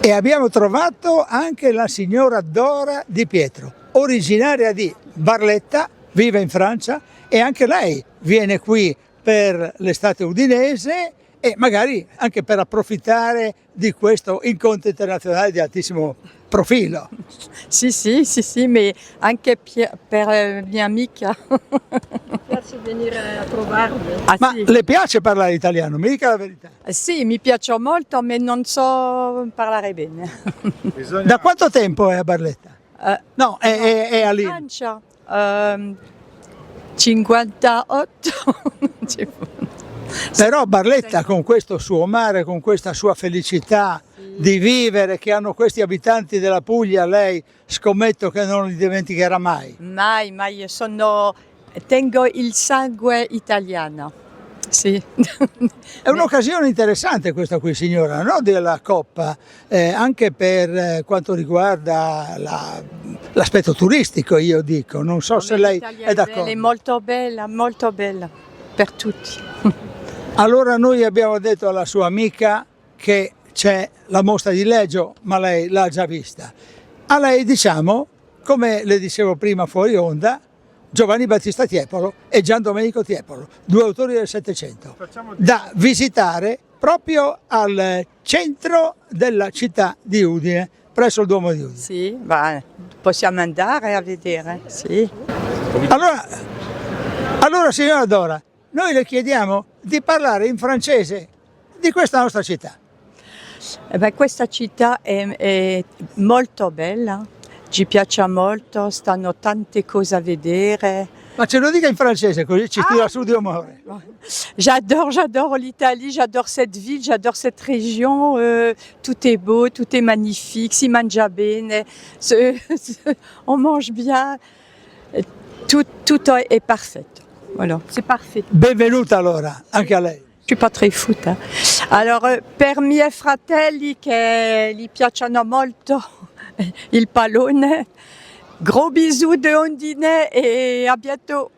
E abbiamo trovato anche la signora Dora Di Pietro, originaria di Barletta, vive in Francia e anche lei viene qui per l'estate udinese e magari anche per approfittare di questo incontro internazionale di altissimo profilo. Sì, ma anche per mia amica. Mi piace venire a trovarvi. Ah, Ma sì. le piace parlare italiano? Mi dica la verità. Sì, mi piace molto, ma non so parlare bene. Da quanto tempo è a Barletta? No, è a Lille. Francia, 58. Però Barletta con questo suo mare, con questa sua felicità di vivere che hanno questi abitanti della Puglia, lei scommetto che non li dimenticherà mai. Mai, tengo il sangue italiano. Sì. È un'occasione interessante questa qui, signora, no? Della Coppa, anche per quanto riguarda l'aspetto turistico, io dico, non so se lei è d'accordo. È molto bella per tutti. Allora noi abbiamo detto alla sua amica che c'è la mostra di Leggio, ma lei l'ha già vista. A lei diciamo, come le dicevo prima fuori onda, Giovanni Battista Tiepolo e Gian Domenico Tiepolo, due autori del Settecento, da visitare proprio al centro della città di Udine, presso il Duomo di Udine. Sì, possiamo andare a vedere, sì. Allora signora Dora, noi le chiediamo di parlare in francese di questa nostra città. Questa città è molto bella, ci piace molto, stanno tante cose a vedere. Ma ce lo dica in francese così ci tira su di amore. J'adore l'Italie, j'adore cette ville, j'adore cette région, tout est beau, tout est magnifique, si mangia bene, on mange bien, tout est parfait. Voilà, c'est parfait. Benvenuta allora, anche a lei. Je suis pas très foot. Alors, per miei fratelli che gli piacciono molto il pallone, gros bisous de Ondine et à bientôt.